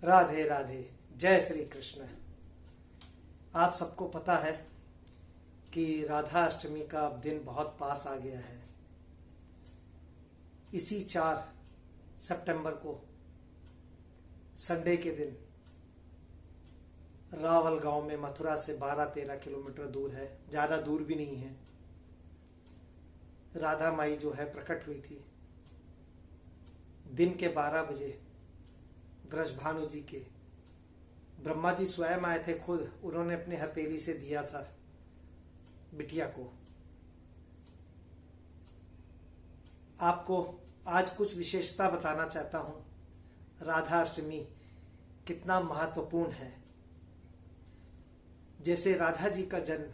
राधे राधे। जय श्री कृष्ण। आप सबको पता है कि राधा अष्टमी का अब दिन बहुत पास आ गया है। इसी 4 सितंबर को संडे के दिन रावल गांव में मथुरा से 12-13 किलोमीटर दूर है, ज़्यादा दूर भी नहीं है, राधा माई जो है प्रकट हुई थी। दिन के 12 बजे ब्रजभानु जी के ब्रह्मा जी स्वयं आए थे, खुद उन्होंने अपने हथेली से दिया था बिटिया को। आपको आज कुछ विशेषता बताना चाहता हूं। राधा अष्टमी कितना महत्वपूर्ण है। जैसे राधा जी का जन्म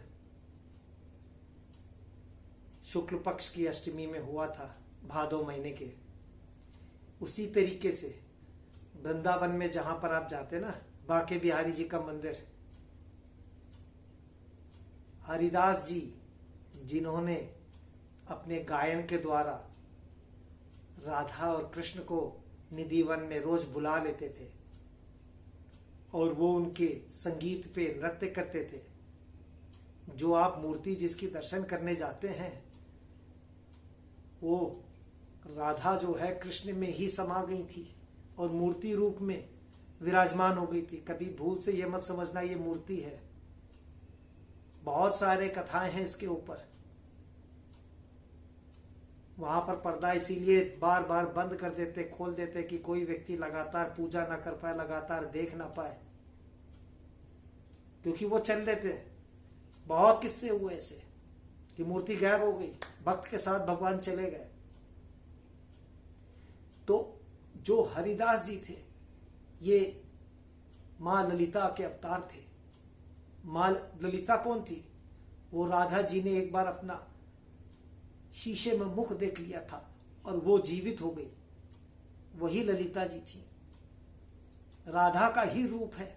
शुक्ल पक्ष की अष्टमी में हुआ था, भादो महीने के, उसी तरीके से वृंदावन में जहां पर आप जाते ना, बांके बिहारी जी का मंदिर, हरिदास जी जिन्होंने अपने गायन के द्वारा राधा और कृष्ण को निधिवन में रोज बुला लेते थे और वो उनके संगीत पे नृत्य करते थे। जो आप मूर्ति जिसकी दर्शन करने जाते हैं, वो राधा जो है कृष्ण में ही समा गई थी और मूर्ति रूप में विराजमान हो गई थी। कभी भूल से ये मत समझना ये मूर्ति है। बहुत सारे कथाएं हैं इसके ऊपर। वहां पर पर्दा इसीलिए बार बार बंद कर देते, खोल देते कि कोई व्यक्ति लगातार पूजा ना कर पाए, लगातार देख ना पाए, क्योंकि वो चल देते। बहुत किस्से हुए ऐसे कि मूर्ति गायब हो गई, भक्त के साथ भगवान चले गए। तो जो हरिदास जी थे, ये मां ललिता के अवतार थे। मां ललिता कौन थी? वो राधा जी ने एक बार अपना शीशे में मुख देख लिया था और वो जीवित हो गई, वही ललिता जी थी। राधा का ही रूप है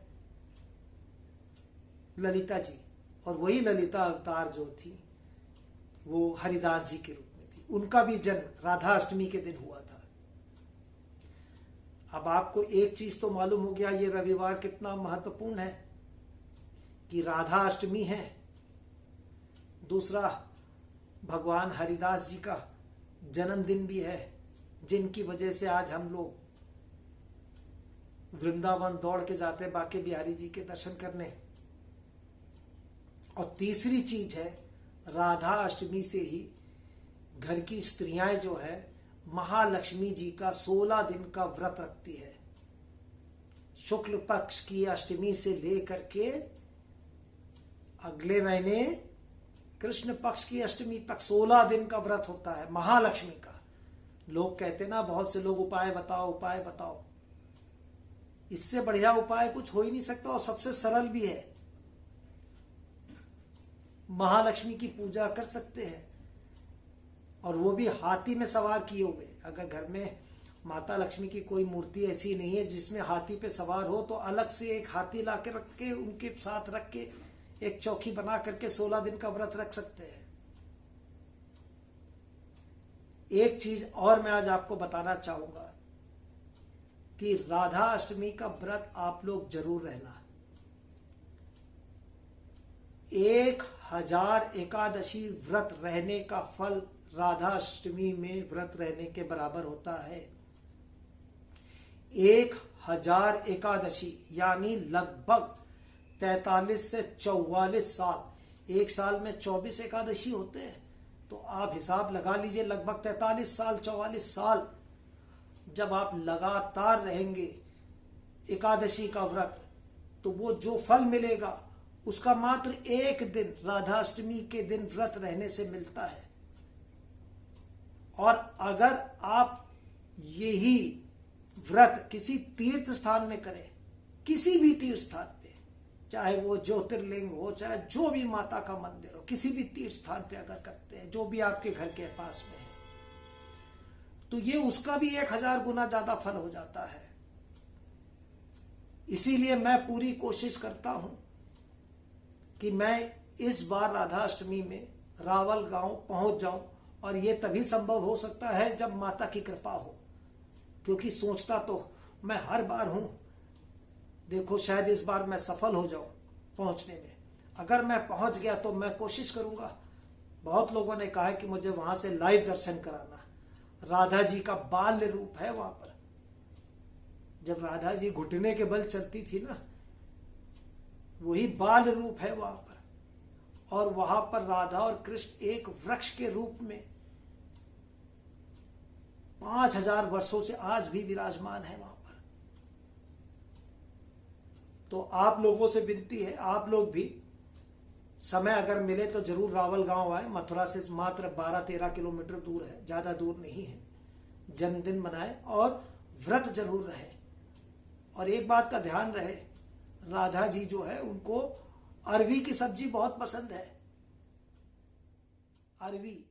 ललिता जी, और वही ललिता अवतार जो थी वो हरिदास जी के रूप में थी। उनका भी जन्म राधा अष्टमी के दिन हुआ था। अब आपको एक चीज तो मालूम हो गया, ये रविवार कितना महत्वपूर्ण है कि राधा अष्टमी है। दूसरा, भगवान हरिदास जी का जन्मदिन भी है, जिनकी वजह से आज हम लोग वृंदावन दौड़ के जाते हैं बांके बिहारी जी के दर्शन करने। और तीसरी चीज है, राधा अष्टमी से ही घर की स्त्रियां जो है महालक्ष्मी जी का 16 दिन का व्रत रखती है। शुक्ल पक्ष की अष्टमी से लेकर के अगले महीने कृष्ण पक्ष की अष्टमी तक 16 दिन का व्रत होता है महालक्ष्मी का। लोग कहते ना, बहुत से लोग उपाय बताओ उपाय बताओ। इससे बढ़िया उपाय कुछ हो ही नहीं सकता और सबसे सरल भी है। महालक्ष्मी की पूजा कर सकते हैं, और वो भी हाथी में सवार किए हुए। अगर घर में माता लक्ष्मी की कोई मूर्ति ऐसी नहीं है जिसमें हाथी पे सवार हो, तो अलग से एक हाथी ला के रख के, उनके साथ रख के एक चौकी बना करके 16 दिन का व्रत रख सकते हैं। एक चीज और मैं आज आपको बताना चाहूंगा कि राधा अष्टमी का व्रत आप लोग जरूर रहना। 1000 एकादशी व्रत रहने का फल राधा अष्टमी में व्रत रहने के बराबर होता है। 1000 एकादशी यानी लगभग 43 से 44 साल। एक साल में 24 एकादशी होते हैं, तो आप हिसाब लगा लीजिए, लगभग 43 साल 44 साल जब आप लगातार रहेंगे एकादशी का व्रत, तो वो जो फल मिलेगा उसका मात्र एक दिन राधा अष्टमी के दिन व्रत रहने से मिलता है। और अगर आप यही व्रत किसी तीर्थ स्थान में करें, किसी भी तीर्थ स्थान पे, चाहे वो ज्योतिर्लिंग हो, चाहे जो भी माता का मंदिर हो, किसी भी तीर्थ स्थान पे अगर करते हैं जो भी आपके घर के पास में है, तो ये उसका भी 1000 गुना ज्यादा फल हो जाता है। इसीलिए मैं पूरी कोशिश करता हूं कि मैं इस बार राधा अष्टमी में रावल गांव पहुंच जाऊं, और ये तभी संभव हो सकता है जब माता की कृपा हो, क्योंकि सोचता तो मैं हर बार हूं देखो शायद इस बार मैं सफल हो जाऊं पहुंचने में। अगर मैं पहुंच गया तो मैं कोशिश करूंगा। बहुत लोगों ने कहा है कि मुझे वहां से लाइव दर्शन कराना। राधा जी का बाल्य रूप है वहां पर। जब राधा जी घुटने के बल चलती थी ना, वही बाल रूप है वहां पर। और वहां पर राधा और कृष्ण एक वृक्ष के रूप में 5000 वर्षों से आज भी विराजमान है वहां पर। तो आप लोगों से विनती है, आप लोग भी समय अगर मिले तो जरूर रावल गांव आए। मथुरा से मात्र 12-13 किलोमीटर दूर है, ज्यादा दूर नहीं है। जन्मदिन मनाए और व्रत जरूर रहे। और एक बात का ध्यान रहे, राधा जी जो है उनको अरवी की सब्जी बहुत पसंद है। अरवी